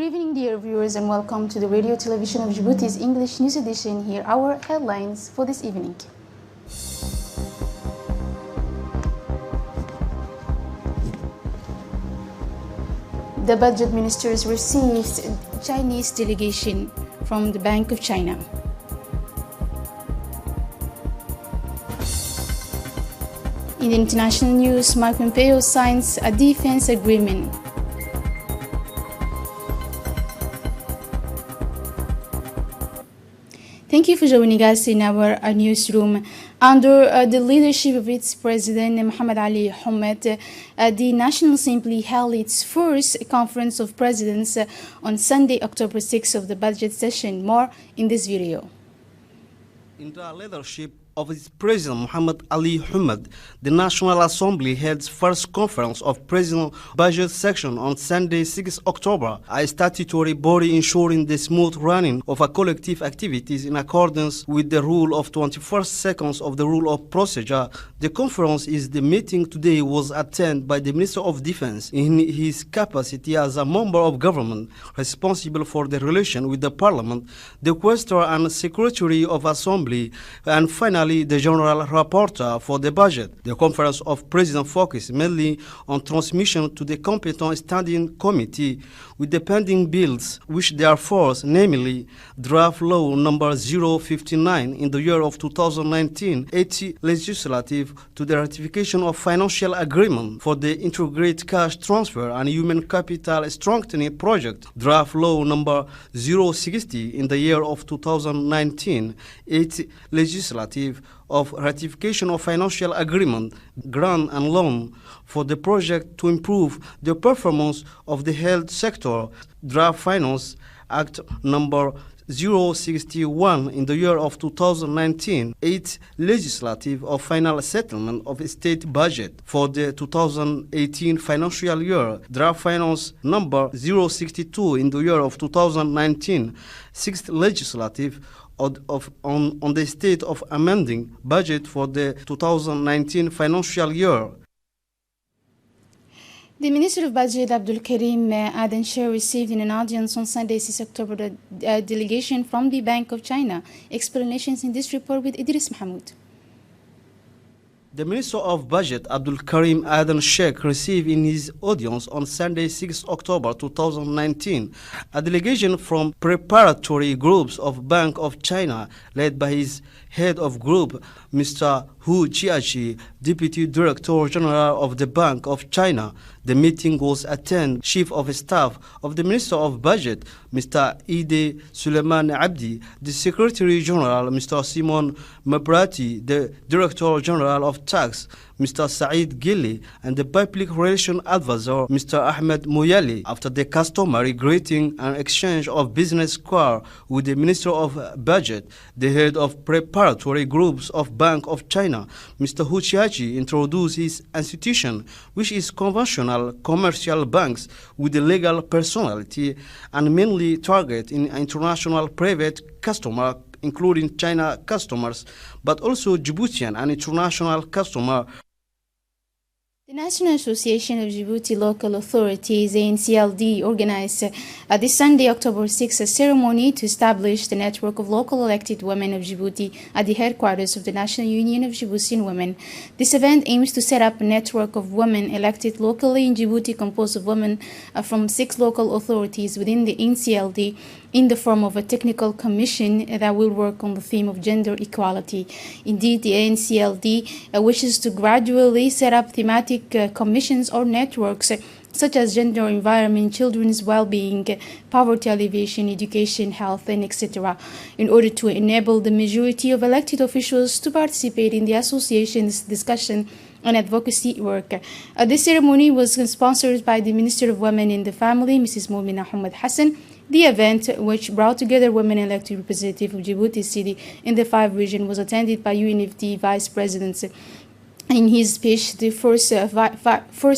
Good evening, dear viewers, and welcome to the Radio Television of Djibouti's English News Edition. Here are our headlines for this evening. The budget ministers received Chinese delegation from the Bank of China. In the international news, Mike Pompeo signs a defense agreement. Thank you for joining us in our newsroom. Under the leadership of its President Mohamed Ali Homed, the National Assembly held its first Conference of Presidents on Sunday, October 6 of the budget session. More in this video. In the leadership of its President Mohamed Ali Homed, the National Assembly held its first conference of President Budget Section on Sunday, 6 October, a statutory body ensuring the smooth running of a collective activities in accordance with the rule of 21st seconds of the rule of procedure. The conference the meeting today was attended by the Minister of Defense in his capacity as a member of government responsible for the relation with the Parliament, the Quaestor and Secretary of Assembly, and finally the General Rapporteur for the budget. The Conference of Presidents focused mainly on transmission to the competent standing committee with the pending bills which they are forced, namely Draft Law number 059 in the year of 2019, 80 legislative to the ratification of financial agreement for the integrated cash transfer and human capital strengthening project, Draft Law number 060 in the year of 2019, 80 legislative of ratification of financial agreement, grant and loan for the project to improve the performance of the health sector, Draft Finance Act number 061 in the year of 2019, 8 legislative of final settlement of state budget for the 2018 financial year, Draft Finance number 062 in the year of 2019, 6 legislative on the state of amending budget for the 2019 financial year. The Minister of Budget, Abdul Karim Aden Sheikh, received in an audience on Sunday, 6 October, the delegation from the Bank of China. Explanations in this report with Idris Mahmoud. The Minister of Budget, Abdul Karim Aden Sheikh, received in his audience on Sunday, 6 October 2019, a delegation from preparatory groups of Bank of China, led by his head of group, Mr. Hu Jiaji, Deputy Director General of the Bank of China. The meeting was attended Chief of Staff of the Minister of Budget, Mr. Ide Suleiman Abdi, the Secretary General, Mr. Simon Mabrati, the Director General of Tax, Mr. Saeed Gili, and the Public Relations Advisor, Mr. Ahmed Mouyali. After the customary greeting and exchange of business cards with the Minister of Budget, the head of preparatory groups of Bank of China, Mr. Hu Jiaji, introduced his institution, which is conventional commercial banks with a legal personality and mainly target in international private customer, including China customers, but also Djiboutian and international customer. The National Association of Djibouti Local Authorities, ANCLD, organized this Sunday, October 6, a ceremony to establish the network of local elected women of Djibouti at the headquarters of the National Union of Djiboutian Women. This event aims to set up a network of women elected locally in Djibouti composed of women from 6 local authorities within the ANCLD in the form of a technical commission that will work on the theme of gender equality. Indeed, the ANCLD wishes to gradually set up thematic commissions or networks such as gender, environment, children's well-being, poverty alleviation, education, health, and etc., in order to enable the majority of elected officials to participate in the association's discussion and advocacy work. This ceremony was sponsored by the Minister of Women and the Family, Mrs. Moumina Ahmed Hassan. The event, which brought together women elected representatives of Djibouti City in the 5 regions, was attended by UNFD Vice Presidents. In his speech, the first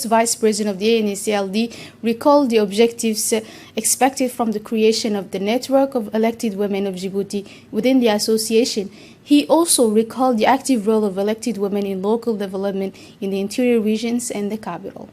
Vice President of the ANCLD recalled the objectives expected from the creation of the network of elected women of Djibouti within the association. He also recalled the active role of elected women in local development in the interior regions and the capital.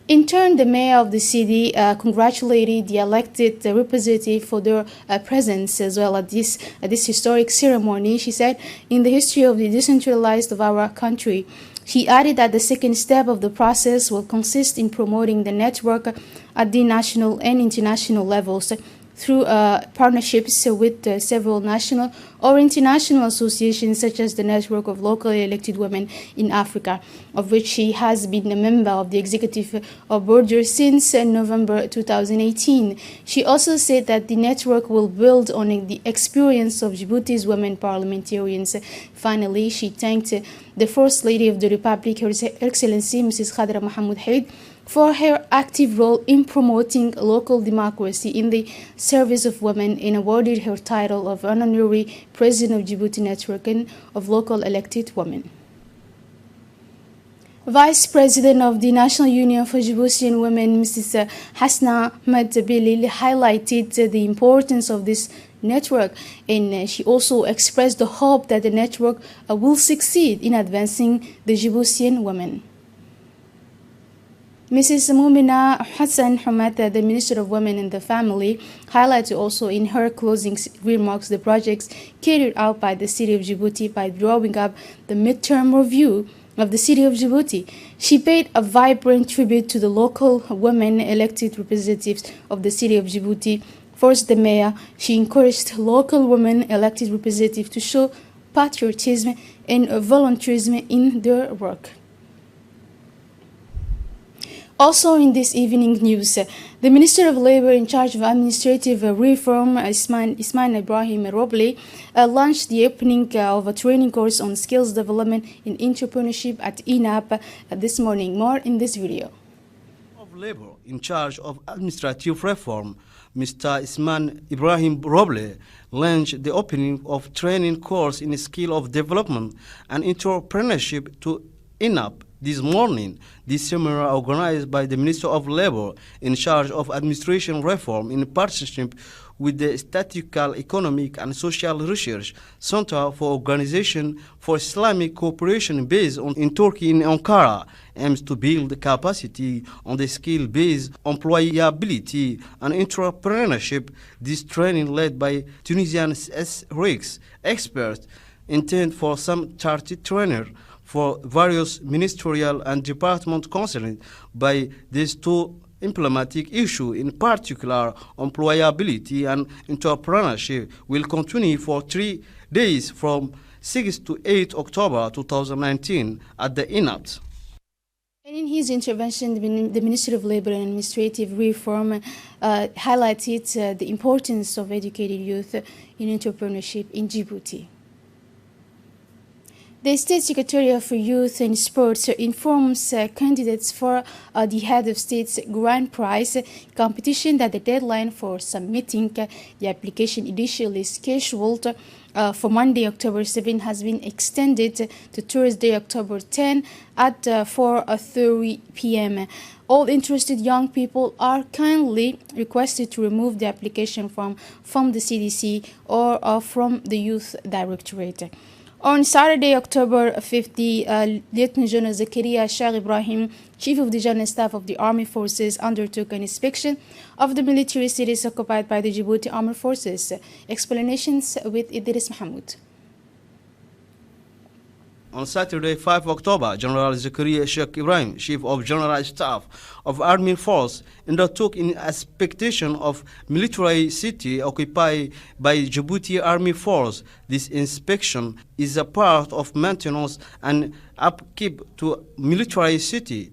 In turn, the mayor of the city congratulated the elected representative for their presence as well at this historic ceremony. She said, in the history of the decentralized of our country, she added that the second step of the process will consist in promoting the network at the national and international levels through partnerships with several national or international associations such as the Network of Locally Elected Women in Africa, of which she has been a member of the executive board since November 2018. She also said that the network will build on the experience of Djibouti's women parliamentarians. Finally, she thanked the First Lady of the Republic, Her Excellency Mrs. Khadra Mohammed Haid, for her active role in promoting local democracy in the service of women, and awarded her title of Honorary President of Djibouti Network of Local Elected Women. Vice President of the National Union for Djiboutian Women, Mrs. Hasna Medbilil, highlighted the importance of this network, and she also expressed the hope that the network will succeed in advancing the Djiboutian women. Mrs. Mumina Hassan Hamad, the Minister of Women and the Family, highlighted also in her closing remarks the projects carried out by the City of Djibouti by drawing up the midterm review of the City of Djibouti. She paid a vibrant tribute to the local women elected representatives of the City of Djibouti. First, the mayor, she encouraged local women elected representatives to show patriotism and volunteerism in their work. Also in this evening news, the Minister of Labour in charge of administrative reform, Ismail Ibrahim Roble, launched the opening of a training course on skills development in entrepreneurship at INAP this morning. More in this video. Of Labour in charge of administrative reform, Mr. Ismail Ibrahim Roble launched the opening of training course in skill of development and entrepreneurship to INAP this morning. This seminar, organized by the Minister of Labour in charge of administration reform in partnership with the Statistical, Economic and Social Research Center for Organization for Islamic Cooperation based in Turkey in Ankara, aims to build capacity on the skill-based employability and entrepreneurship. This training, led by Tunisian SRICS experts, intended for some 30 trainers for various ministerial and department concerned by these two emblematic issues, in particular employability and entrepreneurship, will continue for 3 days from 6 to 8 October 2019 at the INAP. And in his intervention, the Minister of Labour and Administrative Reform highlighted the importance of educated youth in entrepreneurship in Djibouti. The State Secretariat for Youth and Sports informs candidates for the Head of State's Grand Prize competition that the deadline for submitting the application, initially scheduled for Monday, October 7, has been extended to Thursday, October 10 at 4:30 p.m. All interested young people are kindly requested to remove the application form from the CDC or from the Youth Directorate. On Saturday, October 50, Lieutenant General Zakaria Sheikh Ibrahim, Chief of the General Staff of the Army Forces, undertook an inspection of the military cities occupied by the Djibouti Armed Forces. Explanations with Idris Mahmoud. On Saturday, 5 October, General Zakaria Sheikh Ibrahim, Chief of General Staff of Army Force, undertook an inspection of military city occupied by Djibouti Army Force. This inspection is a part of maintenance and upkeep to military city.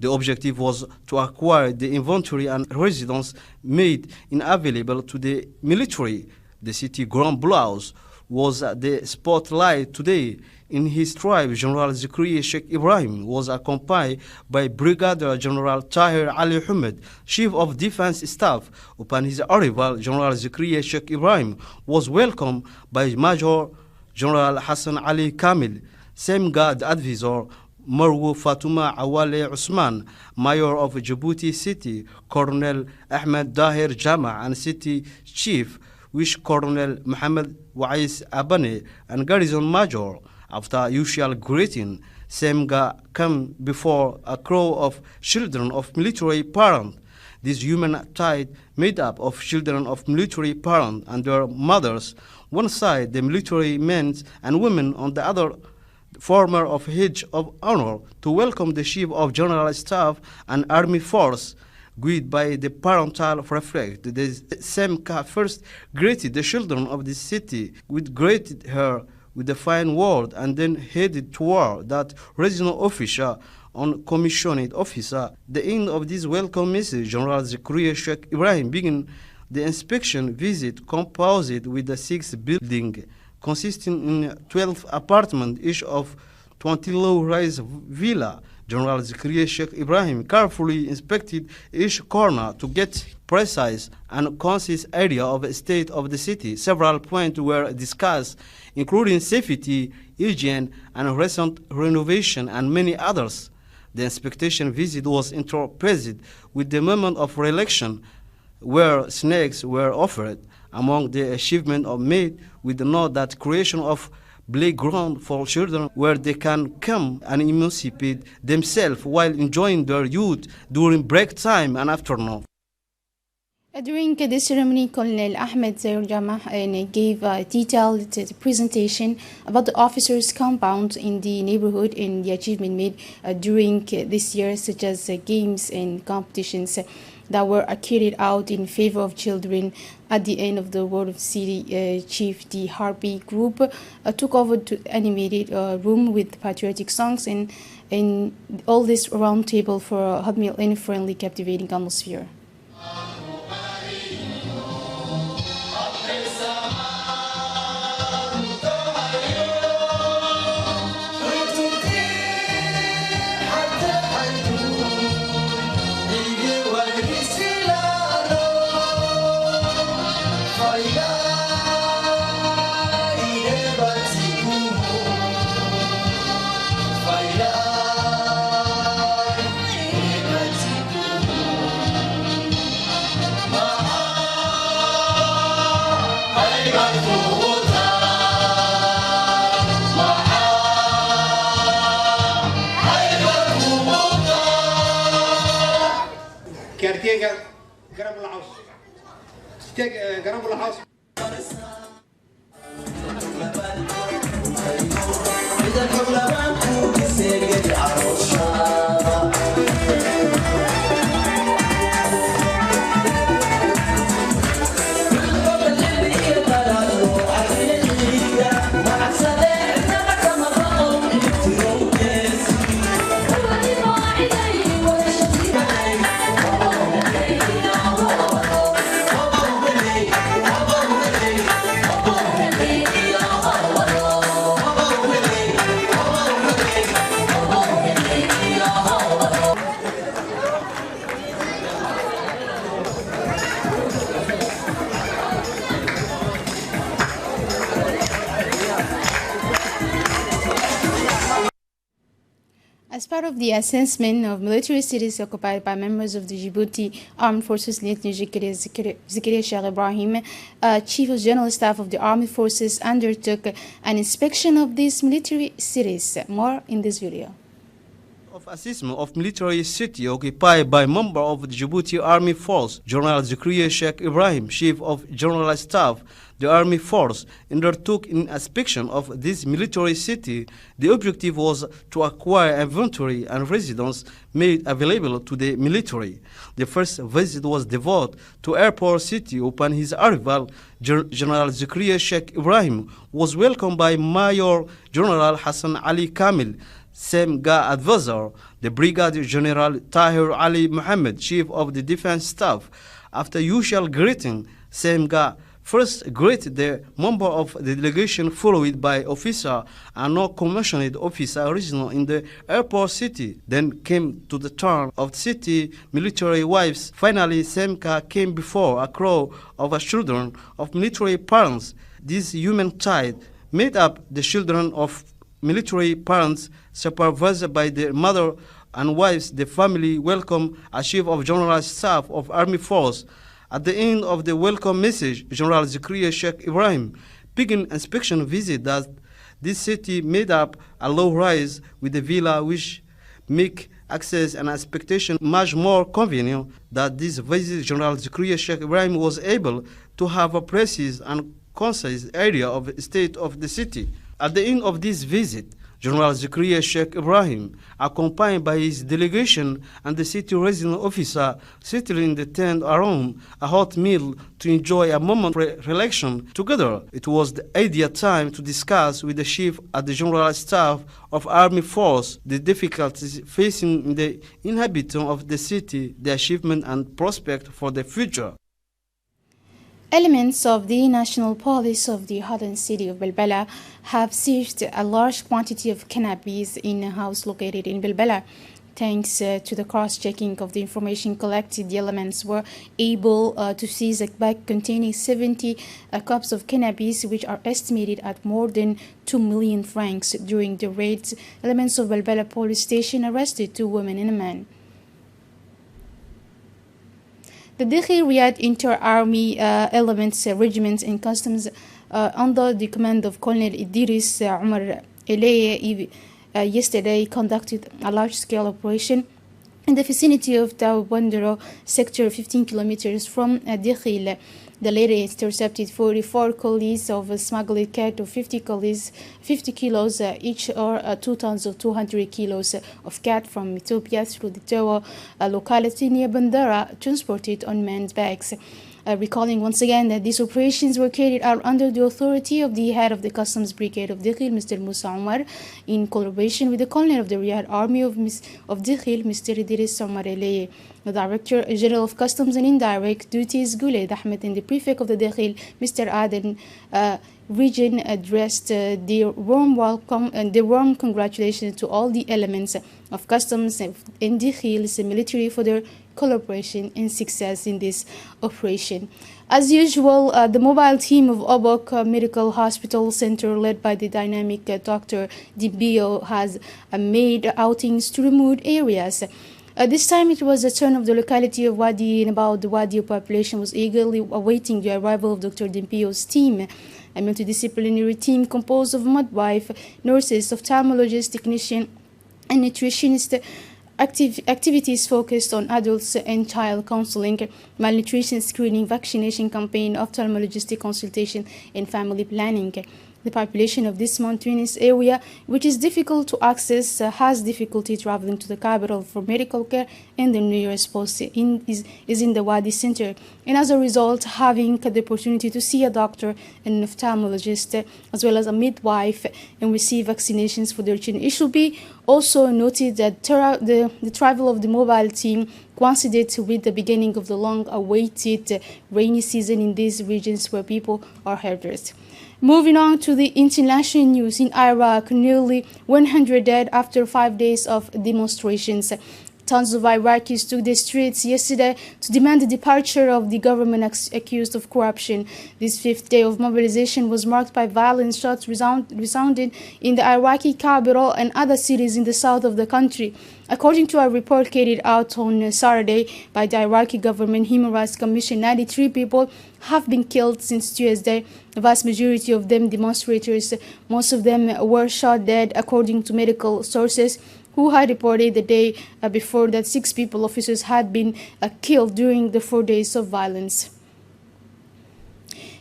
The objective was to acquire the inventory and residence made available to the military. The city Grand Blouse was the spotlight today. In his tribe, General Zakaria Sheikh Ibrahim was accompanied by Brigadier General Tahir Ali Ahmed, Chief of Defense Staff. Upon his arrival, General Zakaria Sheikh Ibrahim was welcomed by Major General Hassan Ali Kamil, Same Guard Advisor Marwu Fatuma Awale Usman, Mayor of Djibouti City, Colonel Ahmed Dahir Jama, and City Chief, Wish Colonel Mohammed Wais Abane, and Garrison Major. After usual greeting, Semga come before a crowd of children of military parents. This human tide made up of children of military parents and their mothers, one side the military men and women, on the other former of Hedge of Honor, to welcome the Chief of General Staff and Army Force, guided by the parental reflect. The Semka first greeted the children of the city, with greeted her with a fine word, and then headed toward that regional officer on commissioned officer. The end of this welcome message, General Zakaria Sheikh Ibrahim began the inspection visit composed with the 6 building, consisting in 12 apartments, each of 20 low-rise villa. General Zakaria Sheikh Ibrahim carefully inspected each corner to get precise and concise idea of the state of the city. Several points were discussed, including safety, hygiene, and recent renovation, and many others. The inspection visit was interpreted with the moment of election, where snacks were offered. Among the achievements made with the note that creation of playground for children where they can come and emancipate themselves while enjoying their youth during break time and afternoon. During this ceremony, Colonel Ahmed Zair Jamah gave a detailed presentation about the officers' compound in the neighborhood and the achievement made during this year, such as games and competitions that were carried out in favor of children. At the end of the World of City Chief, the Harpy group took over to animated room with patriotic songs and all this round table for a hot meal in a friendly, captivating atmosphere. قرب العصر قرب العصر As part of the assessment of military cities occupied by members of the Djibouti Armed Forces, Lieutenant Zakaria Sheikh Ibrahim, Chief of General Staff of the Army Forces, undertook an inspection of these military cities. More in this video. Of assessment of military city occupied by member of the Djibouti Army Force, General Zakaria Sheikh Ibrahim, Chief of General Staff, the Army Force, undertook an inspection of this military city. The objective was to acquire inventory and residence made available to the military. The first visit was devoted to Airport City. Upon his arrival, General Zakaria Sheikh Ibrahim was welcomed by Major General Hassan Ali Kamil, Semga advisor, the Brigadier General Tahir Ali Mohammed, Chief of the Defense Staff. After usual greeting, Semga first greeted the member of the delegation, followed by officer and non-commissioned officer regional in the Airport City. Then came to the turn of city military wives. Finally, Semka came before a crowd of children of military parents. This human tide made up the children of military parents, supervised by their mother and wives. The family welcomed a Chief of General Staff of Army Force. At the end of the welcome message, General Zakaria Sheikh Ibrahim began inspection visit that This city made up a low-rise with a villa which make access and expectation much more convenient. That this visit, General Zakaria Sheikh Ibrahim was able to have a precise and concise area of the state of the city. At the end of this visit, General Zakaria Sheikh Ibrahim, accompanied by his delegation and the city resident officer, settled in the tent around a hot meal to enjoy a moment of reflection together. It was the ideal time to discuss with the chief at the General Staff of Army Force the difficulties facing the inhabitants of the city, the achievement and prospect for the future. Elements of the National Police of the Southern city of Belbela have seized a large quantity of cannabis in a house located in Belbela. Thanks to the cross-checking of the information collected, the elements were able to seize a bag containing 70 cups of cannabis, which are estimated at more than 2 million francs. During the raids, elements of Belbela police station arrested 2 women and a man. The Dakhil Riyadh Inter-Army Elements, Regiments and Customs under the command of Colonel Idris Umar Eleye yesterday conducted a large-scale operation in the vicinity of Tawandero sector 15 kilometers from Dakhil. The latter intercepted 44 colis of smuggled cat of 50 kilos each, or 2 tons of 200 kilos of cat from Ethiopia through the Tawa locality near Bandara, transported on men's bags. Recalling once again that these operations were carried out under the authority of the head of the Customs Brigade of Dakhil, Mr. Musa Omar, in collaboration with the Colonel of the Riyadh Army of Dakhil, Mr. Idris Omar Eleye. The Director General of Customs and Indirect Duties, Guled Ahmed, and the Prefect of the Dakhil, Mr. Aden Region, addressed the warm welcome and the warm congratulations to all the elements of Customs and Dakhil's military for their collaboration and success in this operation. As usual, the mobile team of Obok Medical Hospital Center, led by the dynamic Dr. Dibio, has made outings to remote areas. This time it was the turn of the locality of Wadi, and about the Wadi population was eagerly awaiting the arrival of Dr. Dimpio's team. A multidisciplinary team composed of midwife, nurses, ophthalmologist, technician, and nutritionist. Activities focused on adults and child counseling, malnutrition screening, vaccination campaign, ophthalmologistic consultation, and family planning. The population of this mountainous area, which is difficult to access, has difficulty traveling to the capital for medical care, and the nearest post is in the Wadi center. And as a result, having the opportunity to see a doctor and an ophthalmologist, as well as a midwife, and receive vaccinations for their children. It should be also noted that the travel of the mobile team coincided with the beginning of the long-awaited rainy season in these regions where people are herders. Moving on to the international news, in Iraq, nearly 100 dead after 5 days of demonstrations. Tons of Iraqis took the streets yesterday to demand the departure of the government accused of corruption. This 5th day of mobilization was marked by violent shots resounding in the Iraqi capital and other cities in the south of the country. According to a report carried out on Saturday by the Iraqi Government Human Rights Commission, 93 people have been killed since Tuesday. The vast majority of them demonstrators. Most of them were shot dead, according to medical sources, who had reported the day before that 6 people, officers, had been killed during the 4 days of violence.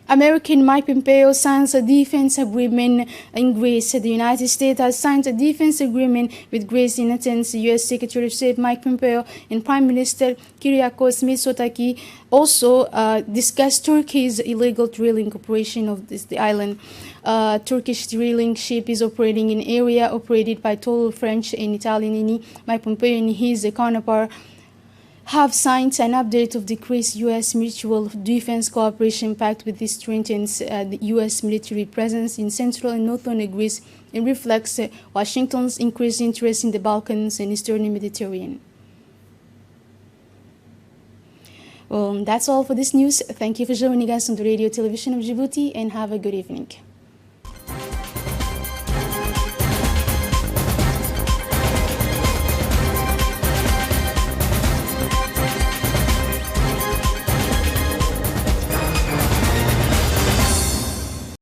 American Mike Pompeo signs a defense agreement in Greece. The United States has signed a defense agreement with Greece in Athens. U.S. Secretary of State Mike Pompeo and Prime Minister Kyriakos Mitsotakis also discussed Turkey's illegal drilling operation of the island. Turkish drilling ship is operating in an area operated by total French and Italian. Mike Pompeo and his counterpart have signed an update of the Greece-U.S. Mutual Defense Cooperation Pact, with this strengthens the U.S. military presence in central and northern Greece and reflects Washington's increased interest in the Balkans and Eastern Mediterranean. That's all for this news. Thank you for joining us on the Radio Television of Djibouti, and have a good evening.